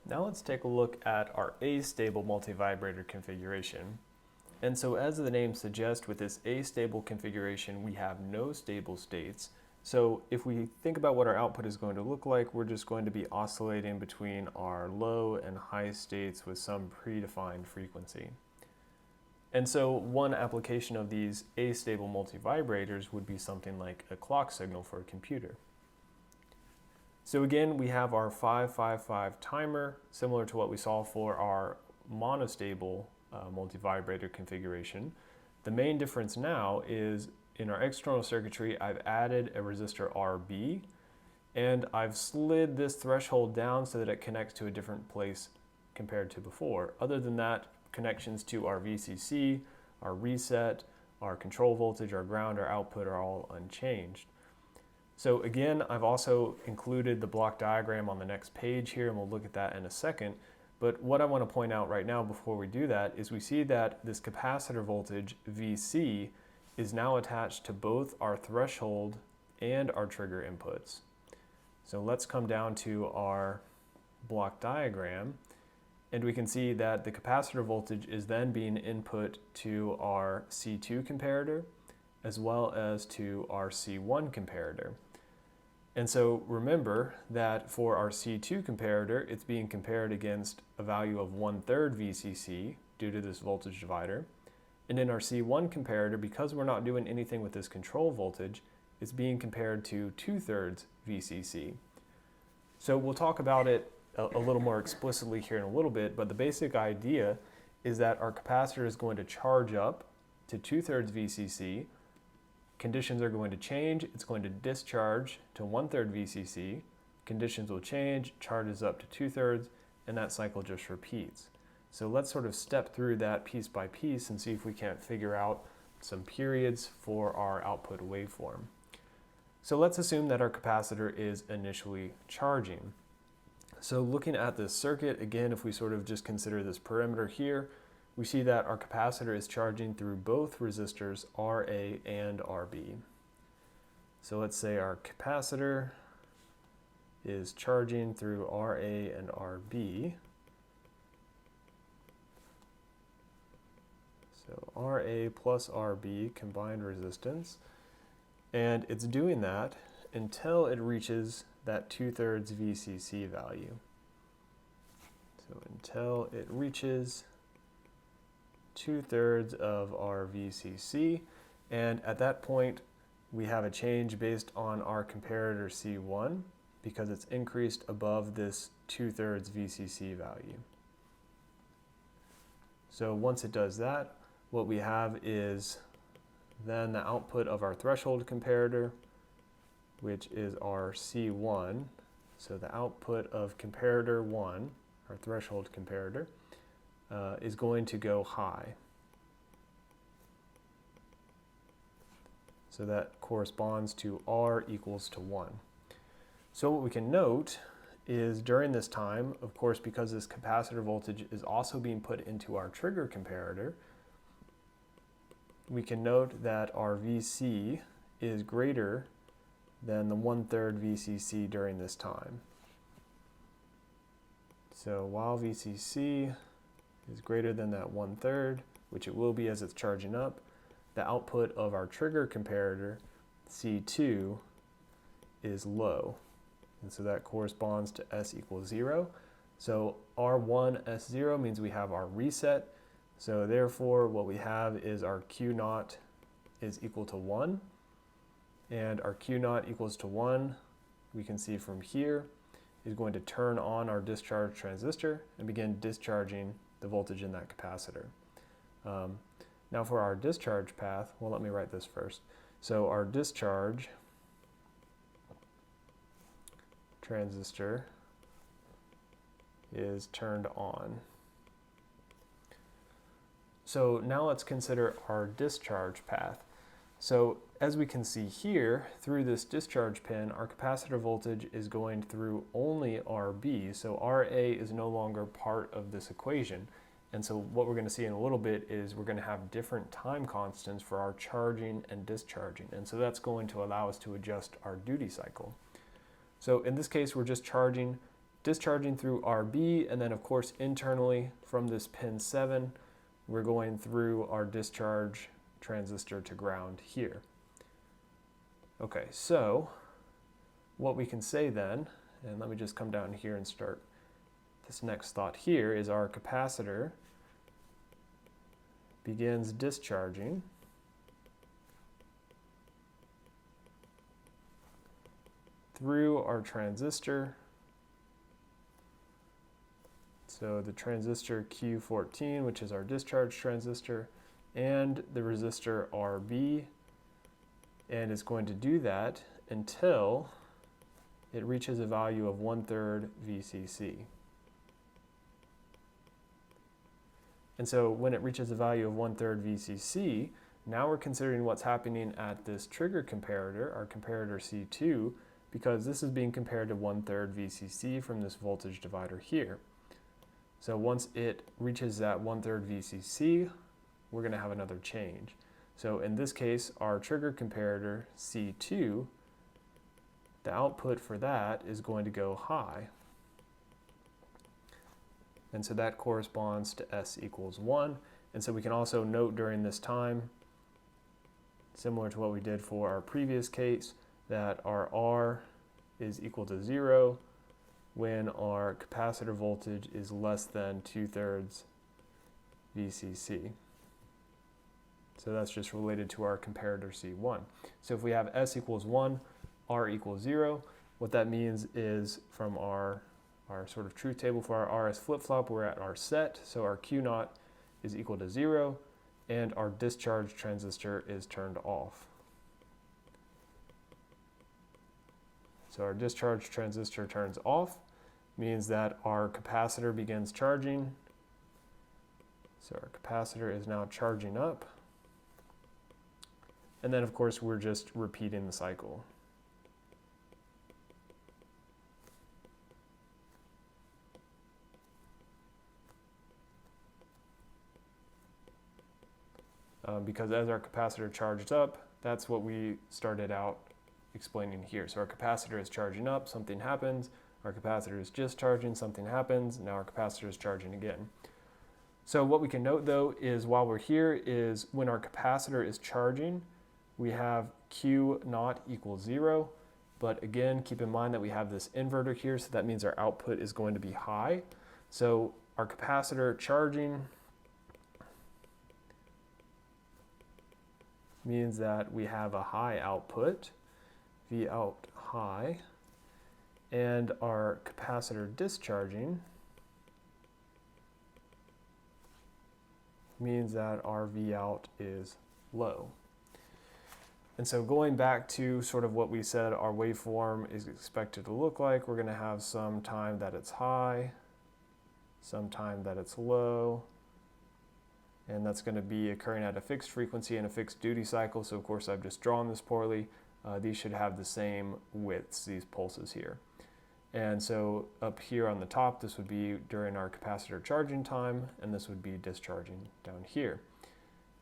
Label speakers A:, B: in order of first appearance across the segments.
A: Now let's take a look at our astable multivibrator configuration. And so as the name suggests, with this astable configuration, we have no stable states. So if we think about what our output is going to look like, we're just going to be oscillating between our low and high states with some predefined frequency. And so one application of these astable multivibrators would be something like a clock signal for a computer. So again, we have our 555 timer, similar to what we saw for our monostable multivibrator configuration. The main difference now is in our external circuitry, I've added a resistor RB, and I've slid this threshold down so that it connects to a different place compared to before. Other than that, connections to our VCC, our reset, our control voltage, our ground, our output are all unchanged. So again, I've also included the block diagram on the next page here, and we'll look at that in a second. But what I want to point out right now before we do that is we see that this capacitor voltage, VC, is now attached to both our threshold and our trigger inputs. So let's come down to our block diagram, and we can see that the capacitor voltage is then being input to our C2 comparator as well as to our C1 comparator. And so remember that for our C2 comparator, it's being compared against a value of 1/3 VCC due to this voltage divider. And in our C1 comparator, because we're not doing anything with this control voltage, it's being compared to 2/3 VCC. So we'll talk about it a little more explicitly here in a little bit, but the basic idea is that our capacitor is going to charge up to 2/3 VCC. Conditions are going to change, it's going to discharge to 1/3 VCC, conditions will change, charges up to 2/3, and that cycle just repeats. So let's sort of step through that piece by piece and see if we can't figure out some periods for our output waveform. So let's assume that our capacitor is initially charging. So looking at this circuit, again, if we sort of just consider this perimeter here, we see that our capacitor is charging through both resistors RA and RB. So let's say our capacitor is charging through RA and RB. So RA plus RB combined resistance, and it's doing that until it reaches that 2/3 VCC value. So until it reaches 2/3 of our VCC, and at that point we have a change based on our comparator C1 because it's increased above this 2/3 VCC value. So once it does that, what we have is then the output of our threshold comparator, which is our C1. So the output of comparator 1, our threshold comparator, is going to go high. So that corresponds to R equals to 1. So what we can note is during this time, of course, because this capacitor voltage is also being put into our trigger comparator, we can note that our VC is greater than the 1/3 VCC during this time. So while VCC is greater than that 1/3, which it will be as it's charging up, the output of our trigger comparator, C2, is low. And so that corresponds to S equals 0. So R1 S0 means we have our reset. So therefore what we have is our Q0 is equal to 1. And our Q0 equals to 1, we can see from here, is going to turn on our discharge transistor and begin discharging the voltage in that capacitor. Now for our discharge path, well, let me write this first. So our discharge transistor is turned on. So now let's consider our discharge path. So as we can see here, through this discharge pin, our capacitor voltage is going through only RB, so RA is no longer part of this equation. And so what we're going to see in a little bit is we're going to have different time constants for our charging and discharging. And so that's going to allow us to adjust our duty cycle. So in this case, we're just charging discharging through RB, and then of course internally from this pin 7, we're going through our discharge transistor to ground here. Okay, so what we can say then, and let me just come down here and start this next thought here, is our capacitor begins discharging through our transistor. So the transistor Q14, which is our discharge transistor, and the resistor RB, and it's going to do that until it reaches a value of 1/3 VCC. And so when it reaches a value of 1/3 VCC, now we're considering what's happening at this trigger comparator, our comparator C2, because this is being compared to 1/3 VCC from this voltage divider here. So once it reaches that 1/3 VCC, we're going to have another change. So in this case, our trigger comparator C2, the output for that is going to go high. And so that corresponds to S equals 1. And so we can also note during this time, similar to what we did for our previous case, that our R is equal to 0 when our capacitor voltage is less than 2/3 VCC. So that's just related to our comparator C1. So if we have S equals 1, R equals 0, what that means is from our sort of truth table for our RS flip-flop, we're at our set, so our Q0 is equal to 0, and our discharge transistor is turned off. So our discharge transistor turns off, means that our capacitor begins charging. So our capacitor is now charging up. And then of course we're just repeating the cycle. Because as our capacitor charged up, that's what we started out explaining here. So our capacitor is charging up, something happens. Our capacitor is discharging, something happens. Now our capacitor is charging again. So what we can note though is while we're here is when our capacitor is charging, we have Q0 equals 0. But again, keep in mind that we have this inverter here, so that means our output is going to be high. So our capacitor charging means that we have a high output, V out high, and our capacitor discharging means that our V out is low. And so going back to sort of what we said our waveform is expected to look like, we're going to have some time that it's high, some time that it's low, and that's going to be occurring at a fixed frequency and a fixed duty cycle. So of course I've just drawn this poorly. These should have the same widths, these pulses here. And so up here on the top, this would be during our capacitor charging time, and this would be discharging down here.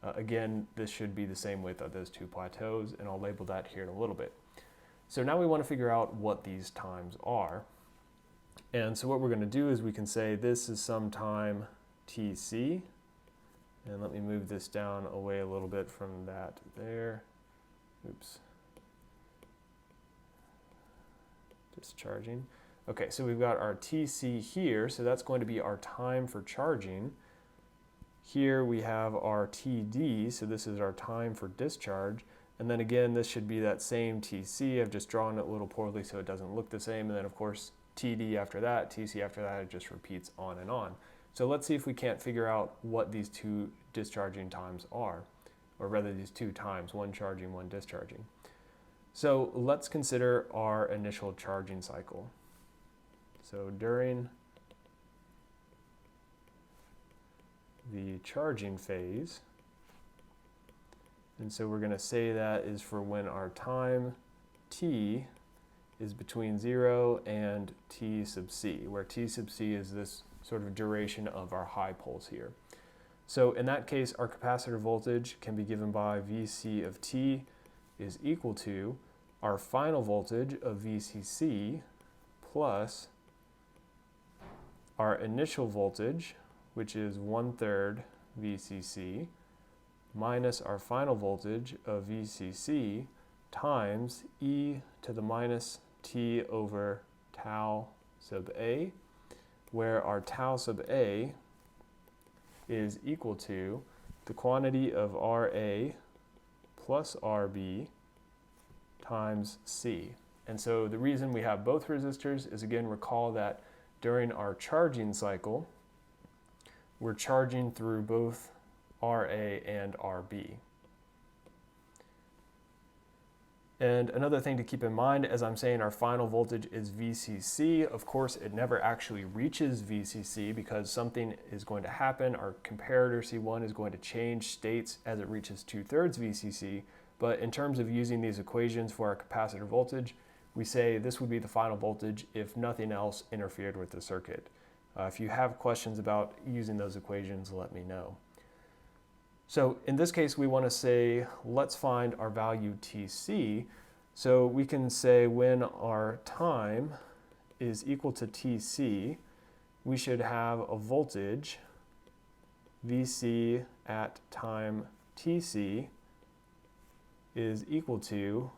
A: Again, this should be the same width of those two plateaus, and I'll label that here in a little bit. So now we want to figure out what these times are. And so what we're going to do is we can say this is some time TC. And let me move this down away a little bit from that there. Oops. Discharging. Okay, so we've got our TC here, so that's going to be our time for charging. Here we have our TD, so this is our time for discharge. And then again, this should be that same TC. I've just drawn it a little poorly so it doesn't look the same. And then of course, TD after that, TC after that, it just repeats on and on. So let's see if we can't figure out what these two discharging times are, or rather these two times, one charging, one discharging. So let's consider our initial charging cycle. So during the charging phase, and so we're going to say that is for when our time t is between 0 and t sub c, where t sub c is this sort of duration of our high pulse here. So in that case, our capacitor voltage can be given by Vc of t is equal to our final voltage of VCC plus our initial voltage, which is 1/3 VCC, minus our final voltage of VCC times e to the minus t over tau sub a, where our tau sub a is equal to the quantity of Ra plus Rb times C. And so the reason we have both resistors is, again, recall that during our charging cycle, we're charging through both Ra and Rb. And another thing to keep in mind, as I'm saying, our final voltage is VCC. Of course, it never actually reaches VCC because something is going to happen. Our comparator C1 is going to change states as it reaches 2/3 VCC. But in terms of using these equations for our capacitor voltage, we say this would be the final voltage if nothing else interfered with the circuit. If you have questions about using those equations, let me know. So in this case, we want to say, let's find our value Tc. So we can say when our time is equal to Tc, we should have a voltage Vc at time Tc is equal to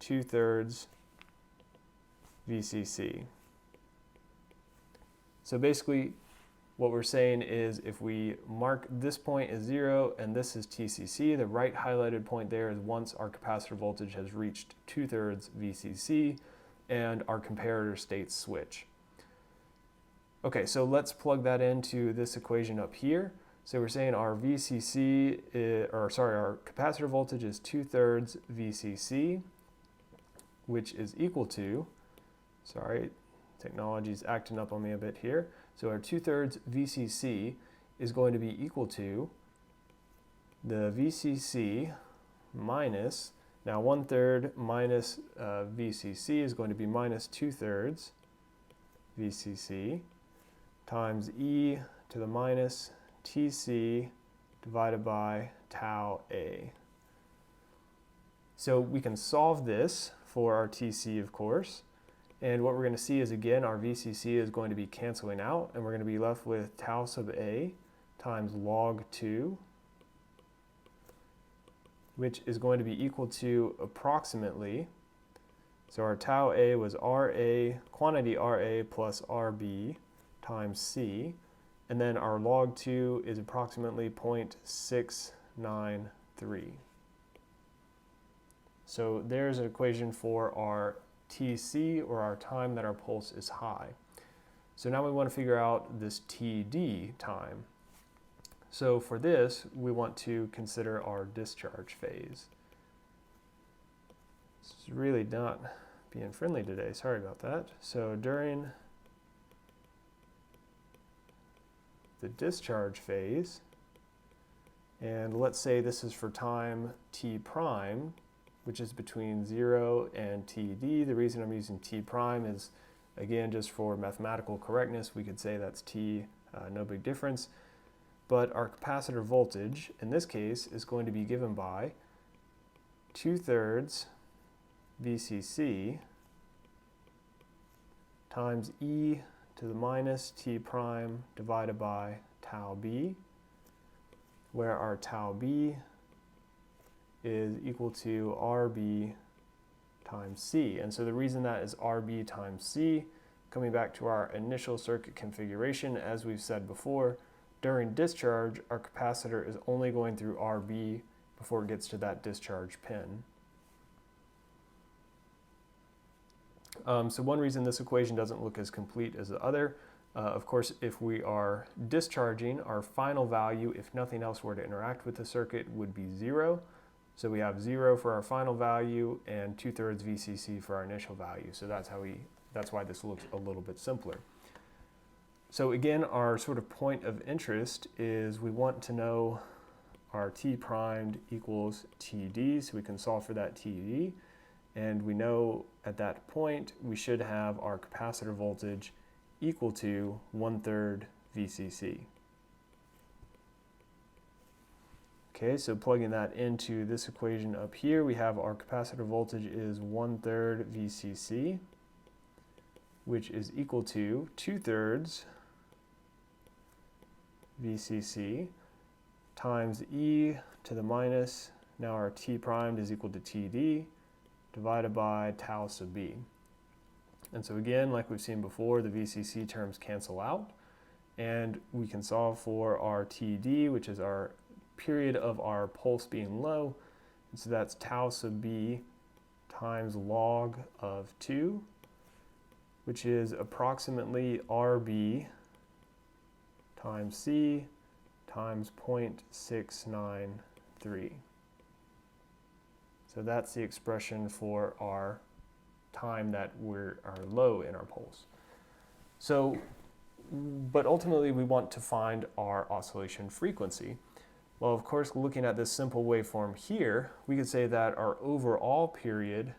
A: 2/3 VCC. So basically, what we're saying is if we mark this point as 0 and this is TCC, the right highlighted point there is once our capacitor voltage has reached 2/3 VCC and our comparator states switch. Okay, so let's plug that into this equation up here. So we're saying our our capacitor voltage is 2/3 VCC, which is equal to, technology's acting up on me a bit here. So our 2/3 VCC is going to be equal to the VCC minus, now 1/3 minus VCC is going to be minus 2/3 VCC times e to the minus Tc divided by tau a. So we can solve this for our Tc, of course. And what we're going to see is, again, our VCC is going to be canceling out, and we're going to be left with tau sub a times log 2, which is going to be equal to approximately, so our tau a was Ra, quantity Ra plus Rb times C, and then our log 2 is approximately 0.693. So there's an equation for our Tc, or our time that our pulse is high. So now we want to figure out this Td time. So for this, we want to consider our discharge phase. It's really not being friendly today, sorry about that. So during the discharge phase, and let's say this is for time t prime, which is between 0 and Td. The reason I'm using t prime is, again, just for mathematical correctness, we could say that's t, no big difference. But our capacitor voltage, in this case, is going to be given by 2/3 VCC times e to the minus t prime divided by tau b, where our tau b is equal to Rb times C. And so the reason that is Rb times C, coming back to our initial circuit configuration, as we've said before, during discharge, our capacitor is only going through Rb before it gets to that discharge pin. So one reason this equation doesn't look as complete as the other, of course, if we are discharging, our final value, if nothing else were to interact with the circuit, would be 0. So we have 0 for our final value and 2/3 VCC for our initial value. So that's why this looks a little bit simpler. So again, our sort of point of interest is we want to know our T primed equals Td, so we can solve for that Td. And we know at that point we should have our capacitor voltage equal to 1/3 VCC. Okay, so plugging that into this equation up here, we have our capacitor voltage is 1/3 VCC. which is equal to 2/3 VCC times e to the minus, now our t primed is equal to td, divided by tau sub b. And so again, like we've seen before, the VCC terms cancel out, and we can solve for our td, which is our period of our pulse being low. And so that's tau sub b times log of 2, which is approximately RB times C times 0.693. So that's the expression for our time that we're low in our pulse. So, but ultimately we want to find our oscillation frequency. Well, of course, looking at this simple waveform here, we could say that our overall period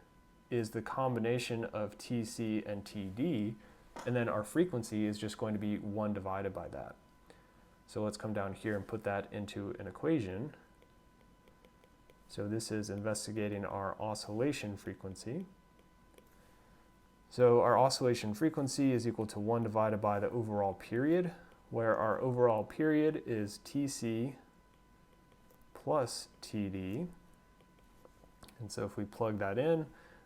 A: is the combination of Tc and Td, and then our frequency is just going to be 1 divided by that. So let's come down here and put that into an equation. So this is investigating our oscillation frequency. So our oscillation frequency is equal to 1 divided by the overall period, where our overall period is Tc plus Td. And so if we plug that in,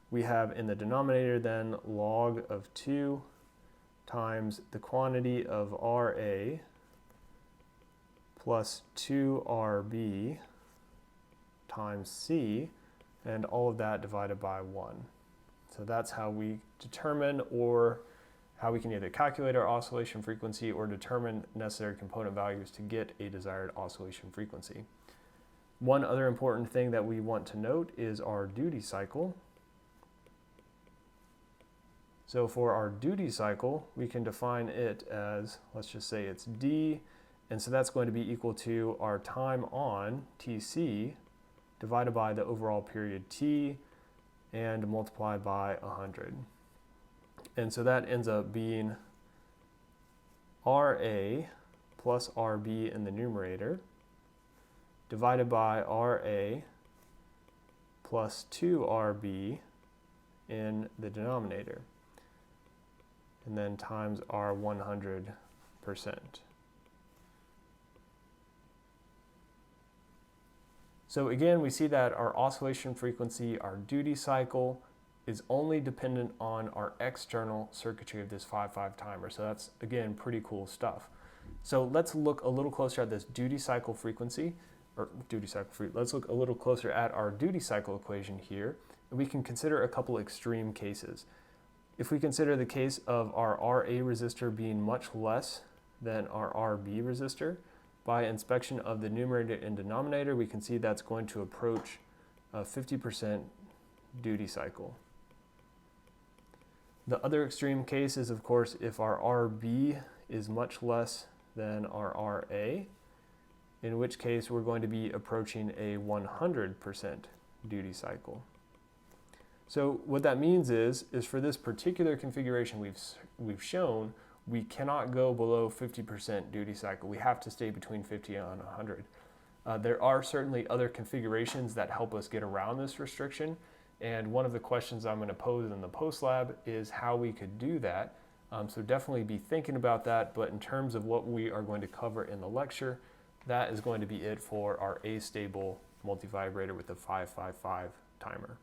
A: we have in the denominator then log of 2 times the quantity of Ra plus 2Rb times C, and all of that divided by 1. So that's how we determine, or how we can either calculate our oscillation frequency or determine necessary component values to get a desired oscillation frequency. One other important thing that we want to note is our duty cycle. So for our duty cycle, we can define it as, let's just say it's D, and so that's going to be equal to our time on, Tc, divided by the overall period T, and multiplied by 100. And so that ends up being Ra plus Rb in the numerator, divided by Ra plus 2Rb in the denominator, and then times our 100%. So again, we see that our oscillation frequency, our duty cycle, is only dependent on our external circuitry of this 5/5 timer. So that's, again, pretty cool stuff. So let's look a little closer at this duty cycle frequency, let's look a little closer at our duty cycle equation here. And we can consider a couple extreme cases. If we consider the case of our Ra resistor being much less than our Rb resistor, by inspection of the numerator and denominator, we can see that's going to approach a 50% duty cycle. The other extreme case is, of course, if our Rb is much less than our Ra, in which case we're going to be approaching a 100% duty cycle. So what that means is for this particular configuration we've shown, we cannot go below 50% duty cycle. We have to stay between 50 and 100. There are certainly other configurations that help us get around this restriction, and one of the questions I'm going to pose in the post lab is how we could do that. So definitely be thinking about that, but in terms of what we are going to cover in the lecture, that is going to be it for our Astable multivibrator with the 555 timer.